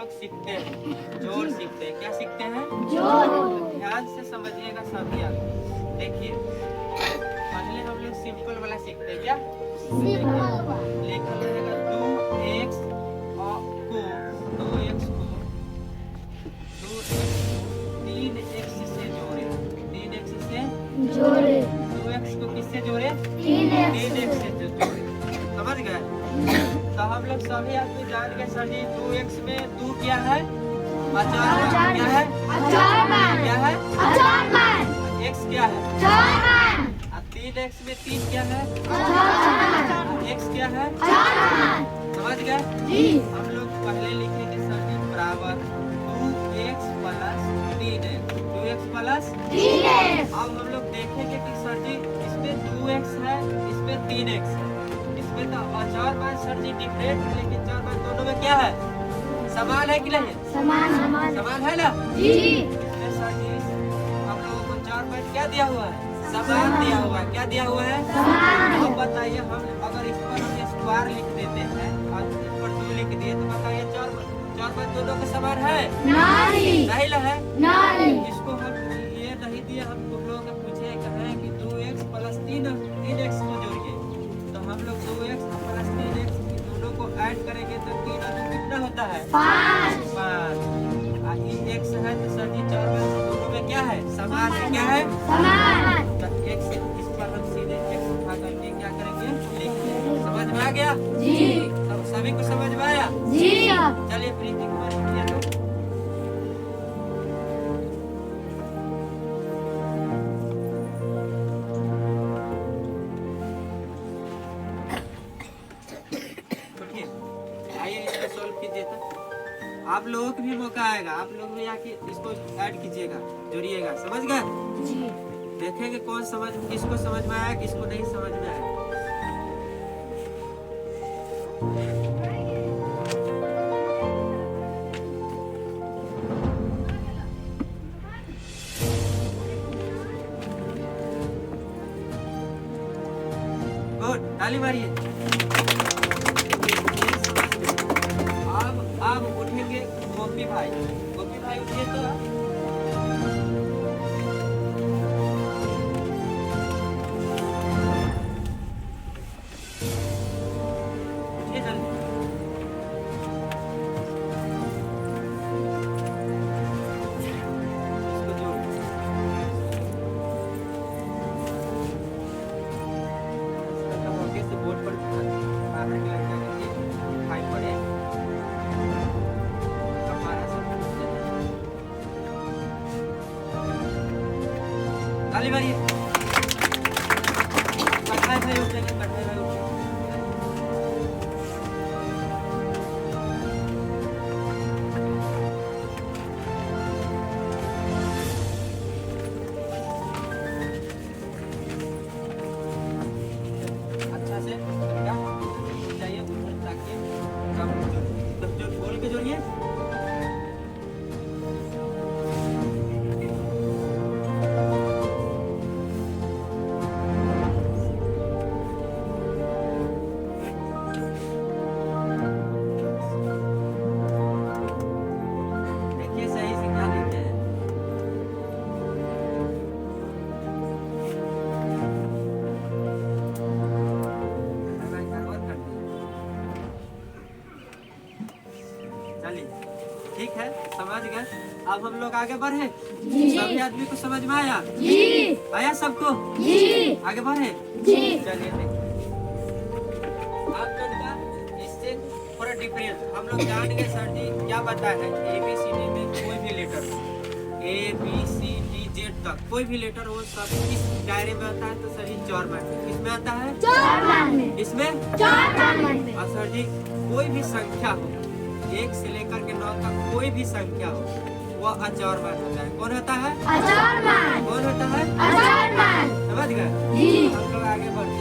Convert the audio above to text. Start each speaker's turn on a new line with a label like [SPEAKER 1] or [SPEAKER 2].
[SPEAKER 1] लोग सीखते हैं, जोड़ सीखते हैं। क्या सीखते हैं?
[SPEAKER 2] जोड़।
[SPEAKER 1] ध्यान से समझिएगा सभी आप। देखिए पहले हम लोग सिंपल वाला सीखते हैं। क्या लिखा रहेगा 2x को 2x को 3x से जोड़े, 3x से
[SPEAKER 2] जोड़े।
[SPEAKER 1] 2x को किससे जोड़े?
[SPEAKER 2] 3x
[SPEAKER 1] से जोड़े। समझ गए? तो हम लोग सभी आदमी जान गए सर जी 2x में 2 क्या है? अचार। क्या है? क्या है? x क्या है? 3x में 3 क्या है? x क्या है? समझ गए? हम लोग पहले लिखेंगे सर जी बराबर 2x plus 3x, 2x plus
[SPEAKER 2] 3x।
[SPEAKER 1] अब हम लोग देखेंगे कि सर जी इसमें 2x है, इसमें 3x है। इसमें तो चार मान सर जी डिफरेंट, लेकिन चार मान दोनों में क्या है? समान है कि नहीं?
[SPEAKER 2] समान
[SPEAKER 1] है ना?
[SPEAKER 2] जी।
[SPEAKER 1] इसमें सर जी हम लोगों को चार मान क्या दिया हुआ है? समान दिया हुआ है। क्या दिया हुआ है?
[SPEAKER 2] समान।
[SPEAKER 1] अब बताइए हम अगर इस पर हम स्क्वायर लिख देते हैं और इस पर 2 लिख दिए तो बताइए चार मान दोनों के समान है?
[SPEAKER 2] नहीं
[SPEAKER 1] है।
[SPEAKER 2] नहीं।
[SPEAKER 1] इसको हम ये नहीं दिए, हम तुम लोगों को पूछे कहें कि 2x प्लस 3x को जोड़िए, तो हम लोग 2x प्लस 3x दोनों को ऐड करेंगे तो 3 और 2 कितना होता है?
[SPEAKER 2] 5।
[SPEAKER 1] ये x है तो सर जी चार मान दोनों में क्या है? समान है। क्या है?
[SPEAKER 2] समान।
[SPEAKER 1] तो x इस पर हम सीधे x उठा करके क्या करेंगे? लिख देंगे। समझ में आ गया?
[SPEAKER 2] जी।
[SPEAKER 1] सभी को समझ में आया?
[SPEAKER 2] जी।
[SPEAKER 1] चलिए प्रीति कुमार लिखिए तो। आइए इसको सॉल्व कीजिए तो आप लोगों को भी मौका आएगा, आप लोग भी आके इसको ऐड कीजिएगा, जोड़िएगा। समझ गए?
[SPEAKER 2] जी।
[SPEAKER 1] देखेंगे कौन किसको समझ में आया, किसको नहीं समझ में आया। गुड, ताली मारिए। अब उठेंगे गोपी भाई उठिए तो। उठिए जल्दी। इसको जोड़। इसका मौके से बोर्ड पर बाहर लग जाएंगे, दिखाई पड़े। ताली मारिए। कढ़ाई भाई उठेंगे, कढ़ाई भाई उठेंगे। अच्छा से क्या चाहिए ऊपर ताकि सब जो खोल के जोड़िए। देखिए सही से क्या लिखते हैं। चलिए ठीक है, समझ गए। अब हम लोग आगे बढ़े। सभी आदमी को समझ में आया?
[SPEAKER 2] जी।
[SPEAKER 1] आया सबको?
[SPEAKER 2] जी।
[SPEAKER 1] आगे बढ़े।
[SPEAKER 2] जी।
[SPEAKER 1] चलिए देखिए आप लोग का इससे थोड़ा डिफरेंस हम लोग जान गए सर जी क्या बता है। ABCD में कोई भी लेटर ABCD Z तक कोई भी लेटर हो सब किस दायरे में आता है? तो सर जी 4 मान में। किसमें आता है?
[SPEAKER 2] 4 मान में।
[SPEAKER 1] इसमें
[SPEAKER 2] 4 मान में।
[SPEAKER 1] और सर जी कोई भी संख्या हो 1 से लेकर के 9 तक कोई भी संख्या हो वह अचार मान होता है। कौन होता है?
[SPEAKER 2] अचार मान।
[SPEAKER 1] कौन होता है?
[SPEAKER 2] अचार मान।
[SPEAKER 1] समझ गए?
[SPEAKER 2] जी।
[SPEAKER 1] हम लोग आगे बढ़ते